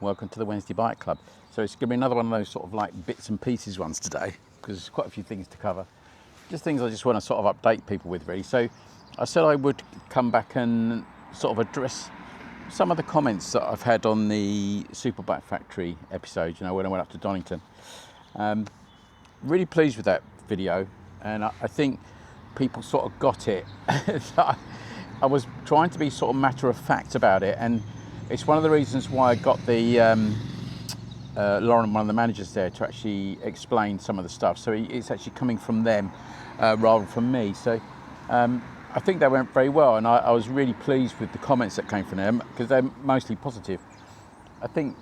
welcome to the Wednesday Bike Club. So it's going to be another one of those sort of like bits and pieces ones today, because there's quite a few things to cover. Just things I just want to sort of update people with, really. So I said I would come back and sort of address some of the comments that I've had on the Superbike Factory episode, you know, when I went up to Donington. Really pleased with that video, and I think people sort of got it. I was trying to be sort of matter of fact about it, and it's one of the reasons why I got the Lauren, one of the managers there, to actually explain some of the stuff. So it's actually coming from them rather than from me. So I think that went very well, and I was really pleased with the comments that came from them, because they're mostly positive. I think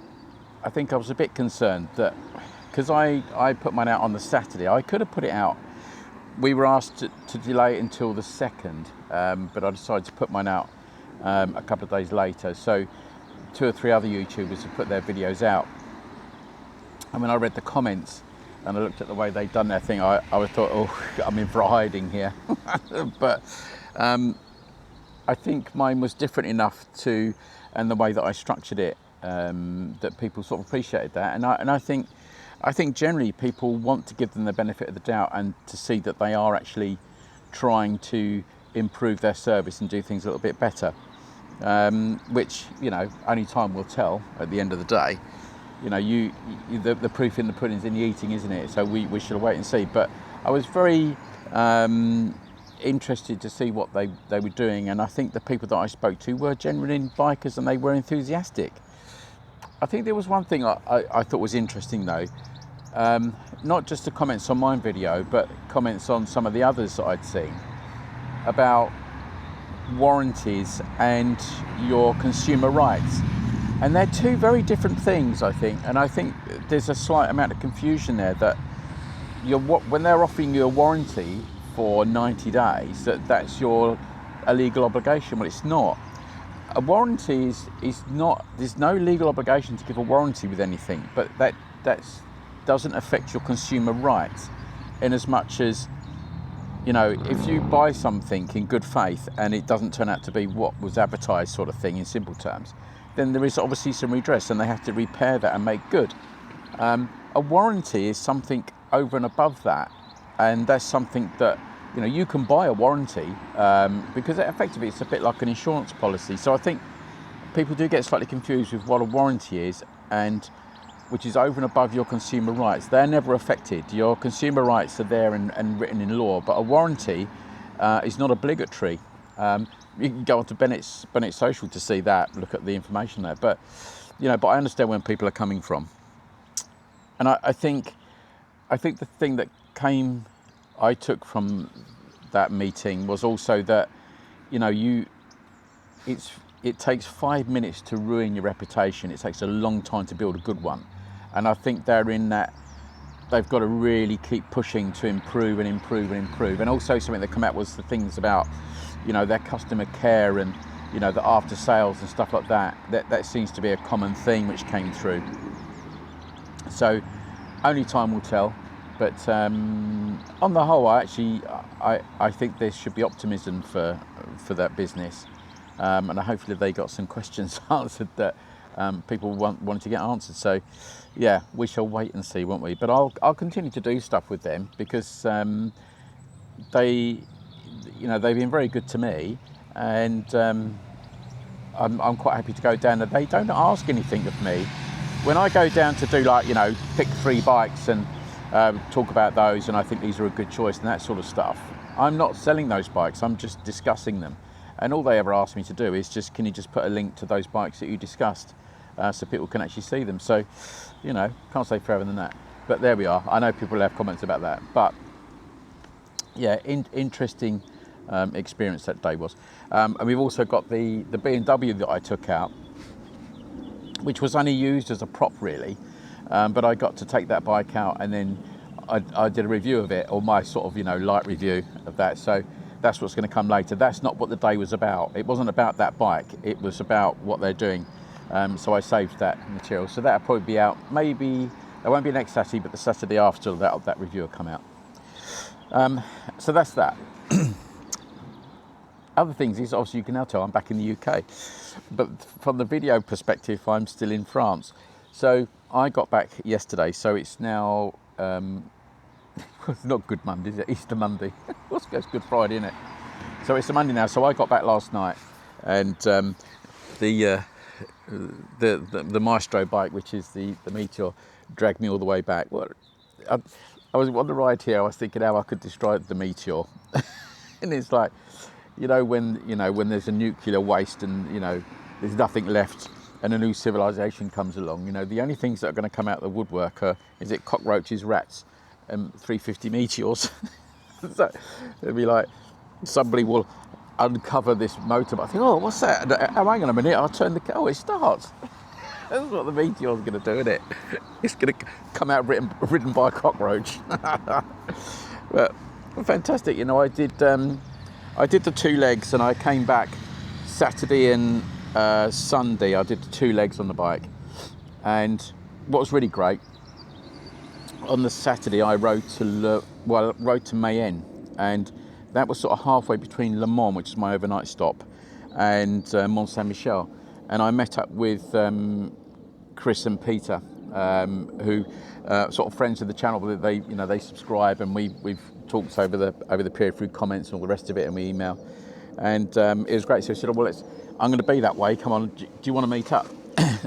I was a bit concerned that, because I put mine out on the Saturday, I could have put it out. We were asked to delay it until the 2nd, but I decided to put mine out a couple of days later. So 2 or 3 other YouTubers have put their videos out. And when I read the comments and I looked at the way they'd done their thing, I thought, oh, I'm in for a hiding here. But I think mine was different enough to, and the way that I structured it, that people sort of appreciated that. And I think generally people want to give them the benefit of the doubt and to see that they are actually trying to improve their service and do things a little bit better, which, you know, only time will tell at the end of the day. You know, the proof in the pudding's in the eating, isn't it? So we shall wait and see. But I was very interested to see what they were doing, and I think the people that I spoke to were genuine bikers and they were enthusiastic. I think there was one thing I thought was interesting though, not just the comments on my video, but comments on some of the others that I'd seen about warranties and your consumer rights. And they're two very different things, I think. And I think there's a slight amount of confusion there, that when they're offering you a warranty for 90 days, that's your illegal obligation. Well, it's not. A warranty is not, there's no legal obligation to give a warranty with anything, but that doesn't affect your consumer rights, in as much as, you know, if you buy something in good faith and it doesn't turn out to be what was advertised, sort of thing, in simple terms, then there is obviously some redress and they have to repair that and make good. A warranty is something over and above that, and that's something that, you know, you can buy a warranty because effectively it's a bit like an insurance policy. So I think people do get slightly confused with what a warranty is, and which is over and above your consumer rights. They're never affected. Your consumer rights are there and written in law, but a warranty is not obligatory. You can go onto Bennett's social to see that, look at the information there. But, you know, but I understand where people are coming from. And I think the thing that I took from that meeting was also that, you know, it takes 5 minutes to ruin your reputation. It takes a long time to build a good one. And I think they're in that, they've got to really keep pushing to improve and improve and improve. And also something that come out was the things about, you know, their customer care and, you know, the after sales and stuff like that. That seems to be a common theme which came through. So only time will tell. But on the whole, I think there should be optimism for that business, and hopefully they got some questions answered that people wanted to get answered. So yeah, we shall wait and see, won't we? But I'll continue to do stuff with them, because they've been very good to me, and I'm quite happy to go down there. They don't ask anything of me when I go down to do, like, you know, pick 3 bikes and talk about those, and I think these are a good choice and that sort of stuff. I'm not selling those bikes, I'm just discussing them, and all they ever ask me to do is just, can you just put a link to those bikes that you discussed, so people can actually see them. So, you know, can't say further than that. But there we are. I know people have comments about that, but yeah, interesting experience that day was. And we've also got the B&W that I took out, which was only used as a prop really, but I got to take that bike out, and then I did a review of it, or my sort of, you know, light review of that. So that's what's going to come later. That's not what the day was about. It wasn't about that bike, it was about what they're doing. So I saved that material, so that'll probably be out, maybe it won't be next Saturday, but the Saturday after that review will come out. So that's that. Other things is, obviously you can now tell I'm back in the UK, but from the video perspective I'm still in France. So I got back yesterday, so it's now, it's not Good Monday, is it? Easter Monday. It's Good Friday, isn't it? So it's a Monday now, so I got back last night, and the Maestro bike, which is the Meteor, dragged me all the way back. Well, I was on the ride here, I was thinking how I could destroy the Meteor. And it's like, when there's a nuclear waste and, there's nothing left, and a new civilization comes along, the only things that are going to come out of the woodwork are, cockroaches, rats, and 350 Meteors. So it'd be like, somebody will uncover this motorbike. I think, oh, what's that? Oh, hang on a minute, I'll turn the car, it starts. That's what the Meteor's going to do, isn't it? It's going to come out ridden by a cockroach. But fantastic, I did the 2 legs, and I came back Saturday and Sunday. I did the 2 legs on the bike, and what was really great, on the Saturday I rode to Mayhem, and that was sort of halfway between Le Mans, which is my overnight stop, and Mont Saint Michel, and I met up with Chris and Peter, who sort of friends of the channel. They subscribe, and we've talked over the period through comments and all the rest of it, and we email, and it was great. So I said, well, I'm going to be that way. Come on, do you want to meet up?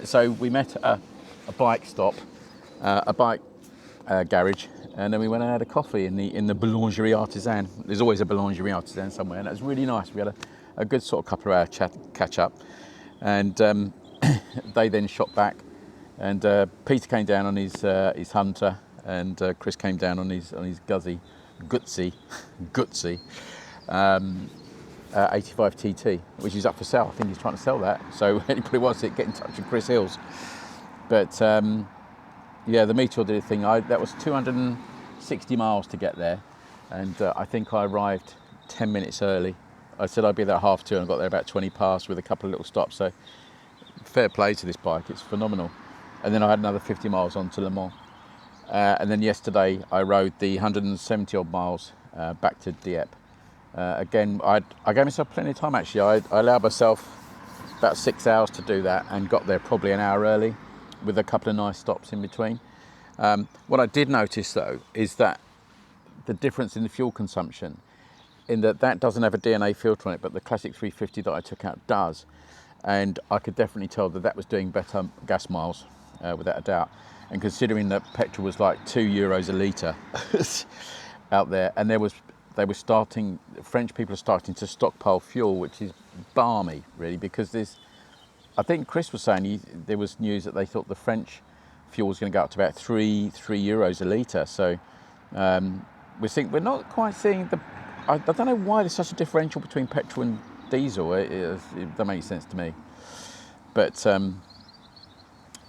So we met at a bike stop, a bike garage, and then we went and had a coffee in the Boulangerie Artisan. There's always a Boulangerie Artisan somewhere, and it was really nice. We had a good sort of couple of hour catch up, and they then shot back, and Peter came down on his Hunter, and Chris came down on his gutsy 85 TT, which is up for sale. I think he's trying to sell that, so anybody wants it, get in touch with Chris Hills. But yeah, the Meteor did a thing. That was 260 miles to get there, and I think I arrived 10 minutes early. I said I'd be there at 2:30, and I got there about 20 past with a couple of little stops. So fair play to this bike, it's phenomenal. And then I had another 50 miles on to Le Mans. And then yesterday I rode the 170 odd miles back to Dieppe. Again, I gave myself plenty of time actually. I allowed myself about 6 hours to do that, and got there probably an hour early with a couple of nice stops in between. What I did notice though is that the difference in the fuel consumption, in that doesn't have a DNA filter on it, but the classic 350 that I took out does. And I could definitely tell that was doing better gas miles, without a doubt. And considering that petrol was like €2 a litre out there, and French people are starting to stockpile fuel, which is balmy really, because I think Chris was saying there was news that they thought the French fuel was going to go up to about €3 a litre. So we're not quite seeing I don't know why there's such a differential between petrol and diesel. It doesn't make sense to me. But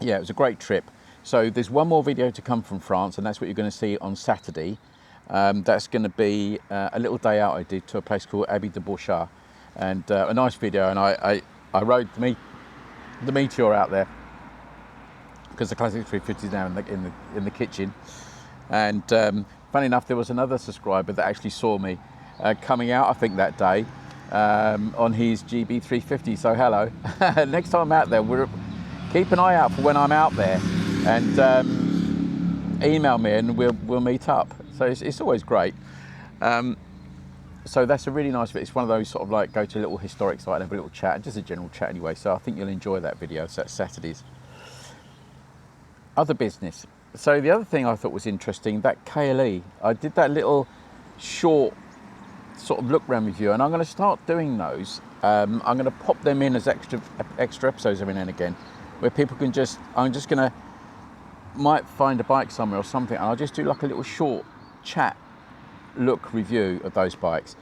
yeah, it was a great trip. So there's one more video to come from France, and that's what you're going to see on Saturday. That's going to be a little day out I did to a place called Abbey de Bouchard, and a nice video. And I rode the Meteor out there because the classic 350 is now in the kitchen. And funny enough, there was another subscriber that actually saw me coming out, I think that day, on his GB 350. So hello. Next time I'm out there, keep an eye out for when I'm out there, and email me and we'll meet up. So it's always great. So that's a really nice video. It's one of those sort of like go to a little historic site and have a little chat, just a general chat anyway. So I think you'll enjoy that video. So that's Saturdays. Other business. So the other thing I thought was interesting, that KLE, I did that little short sort of look round review, and I'm going to start doing those. I'm going to pop them in as extra episodes every now and again, where people can might find a bike somewhere or something, and I'll just do like a little short chat look review of those bikes.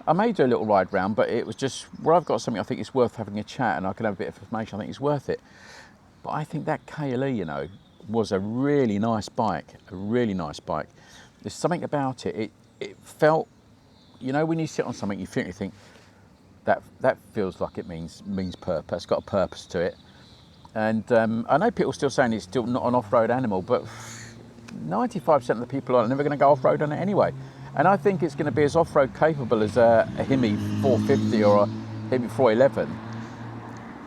I may do a little ride round, but it was just where I've got something I think it's worth having a chat and I can have a bit of information. I think it's worth it. But I think that KLE, was a really nice bike, There's something about it. It felt, when you sit on something, you think that feels like it means purpose. It's got a purpose to it. And I know people still saying it's still not an off-road animal, but 95% of the people are never going to go off-road on it anyway. And I think it's going to be as off-road capable as a Hemi 450 or a Hemi 411.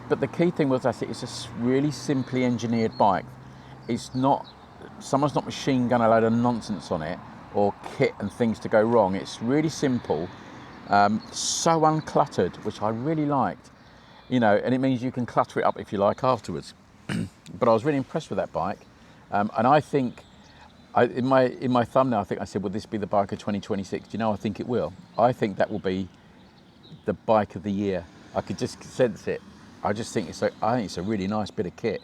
But the key thing was that it's a really simply engineered bike. it's not, someone's not machine gun a load of nonsense on it or kit and things to go wrong. It's really simple, so uncluttered, which I really liked, you know, and it means you can clutter it up if you like afterwards. But I was really impressed with that bike, and I think in my thumbnail, I think I said, will this be the bike of 2026? Do you know, I think it will. I think that will be the bike of the year. I could just sense it. I just think I think it's a really nice bit of kit.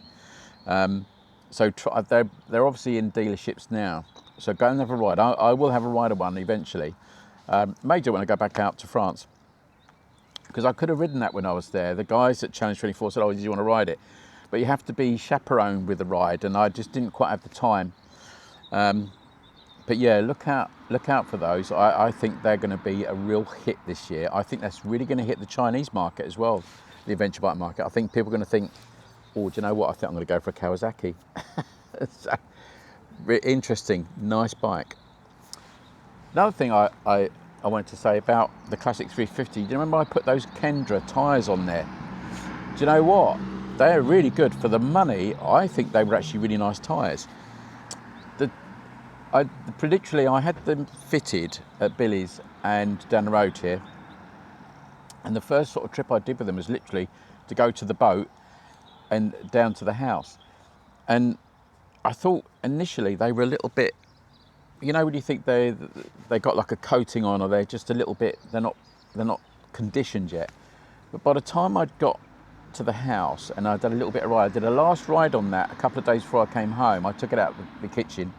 So they're obviously in dealerships now. So go and have a ride. I will have a ride of one eventually. May do when I go back out to France, because I could have ridden that when I was there. The guys at Challenge 24 said, "Oh, did you want to ride it?" But you have to be chaperoned with the ride, and I just didn't quite have the time. But yeah, look out for those. I think they're going to be a real hit this year. I think that's really going to hit the Chinese market as well, the adventure bike market. I think people are going to think, oh, do you know what? I think I'm going to go for a Kawasaki. So, interesting, nice bike. Another thing I wanted to say about the Classic 350, do you remember I put those Kendra tyres on there? Do you know what? They're really good for the money. I think they were actually really nice tyres. Predictably, I had them fitted at Billy's and down the road here. And the first sort of trip I did with them was literally to go to the boat and down to the house. And I thought initially they were a little bit, you know, when you think they got like a coating on, or they're just a little bit, they're not conditioned yet. But by the time I'd got to the house and I did a little bit of ride, I did a last ride on that a couple of days before I came home. I took it out of the kitchen.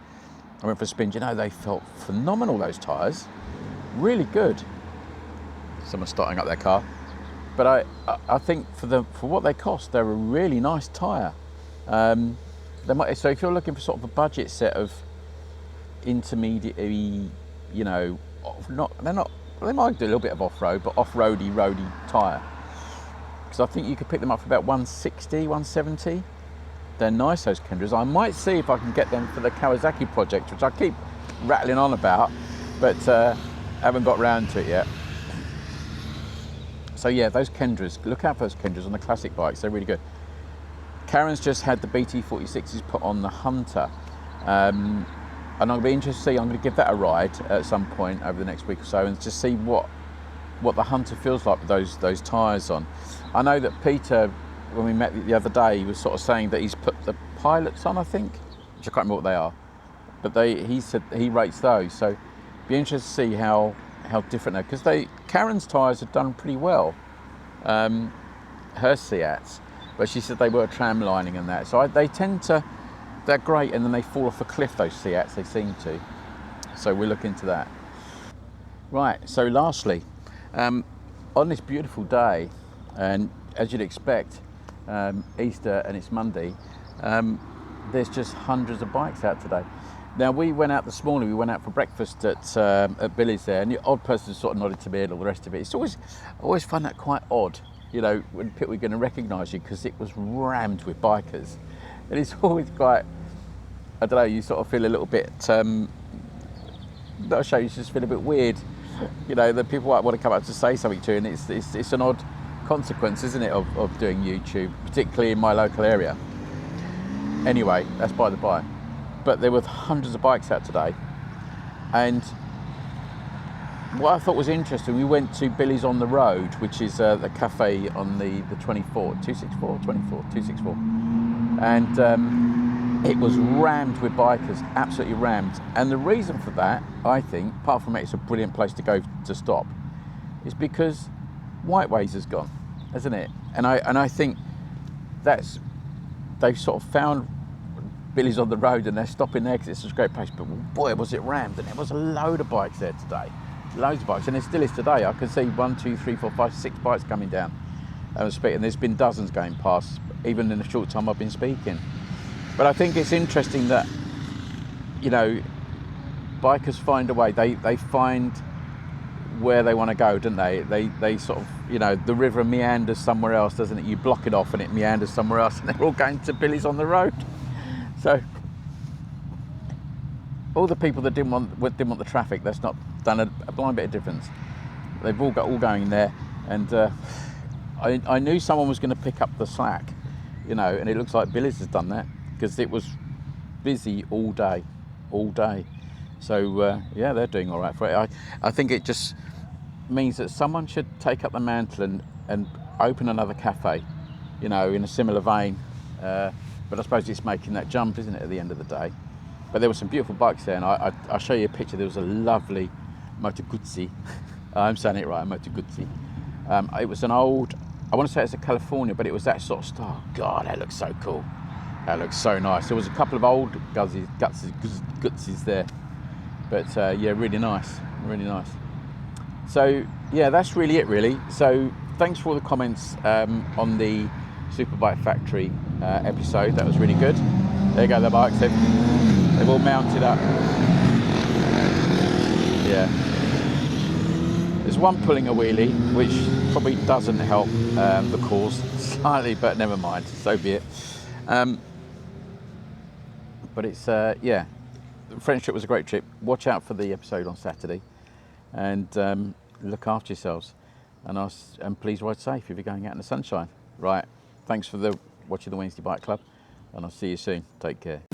I went for a spin. You know, they felt phenomenal, those tyres. Really good. Someone's starting up their car. But I think for what they cost, they're a really nice tyre. So if you're looking for sort of a budget set of intermediate, you know, they might do a little bit of off-road, but off-roady, roady tyre. Because I think you could pick them up for about 160, 170. They're nice, those Kendras. I might see if I can get them for the Kawasaki project, which I keep rattling on about, but haven't got round to it yet. So yeah, those Kendras, look out for those Kendras on the classic bikes, they're really good. Karen's just had the BT46s put on the Hunter, and I'm going to be interested to see, I'm going to give that a ride at some point over the next week or so and just see what the Hunter feels like with those tyres on. I know that Peter, when we met the other day, he was sort of saying that he's put the Pilots on, I think, which I can't remember what they are, but he said he rates those, so be interested to see how different they're, because Karen's tyres have done pretty well, her Seats, but she said they were tram lining and that, so they're great, and then they fall off a cliff, those Seats, they seem to, so we'll look into that. Right, so lastly, on this beautiful day, and as you'd expect, Easter and it's Monday, there's just hundreds of bikes out today. Now, we went out this morning, we went out for breakfast at Billy's there, and the odd person sort of nodded to me and all the rest of it. It's I always find that quite odd, you know, when people are going to recognise you, because it was rammed with bikers. And it's always quite, I don't know, you sort of feel a little bit, not sure, you just feel a bit weird, you know, that people might want to come up to say something to you, and it's an odd consequence, isn't it, of doing YouTube, particularly in my local area. Anyway, that's by the by. But there were hundreds of bikes out today, and what I thought was interesting, we went to Billy's on the Road, which is the cafe on the 264, and it was rammed with bikers, absolutely rammed. And the reason for that, I think, apart from it's a brilliant place to go to stop, is because Whiteways has gone, hasn't it? And I think they've sort of found Billy's on the Road, and they're stopping there because it's such a great place. But boy, was it rammed, and there was a load of bikes there today, loads of bikes, and there still is today. I can see 1, 2, 3, 4, 5, 6 bikes coming down, and there's been dozens going past, even in the short time I've been speaking. But I think it's interesting that, you know, bikers find a way. They find where they want to go, don't they? They sort of, you know, the river meanders somewhere else, doesn't it? You block it off and it meanders somewhere else, and they're all going to Billy's on the Road. So all the people that didn't want the traffic, that's not done a blind bit of difference. They've all going there, and I knew someone was going to pick up the slack, you know, and it looks like Billy's has done that, because it was busy all day, all day. So yeah, they're doing all right for it. I think it just means that someone should take up the mantle and open another cafe, you know, in a similar vein. But I suppose it's making that jump, isn't it, at the end of the day? But there were some beautiful bikes there, and I'll show you a picture. There was a lovely Moto Guzzi. I'm saying it right, Moto Guzzi. It was an old, I want to say it's a California, but it was that sort of style. God, that looks so cool. That looks so nice. There was a couple of old Guzzis there. But yeah, really nice, really nice. So yeah, that's really it really. So thanks for all the comments on the Superbike Factory episode. That was really good. There you go, the bikes, they've all mounted up. Yeah. There's one pulling a wheelie, which probably doesn't help the cause slightly, but never mind, so be it. But it's, yeah, the French trip was a great trip. Watch out for the episode on Saturday, and look after yourselves. And please ride safe if you're going out in the sunshine. Right, thanks for watching the Wednesday Bike Club, and I'll see you soon. Take care.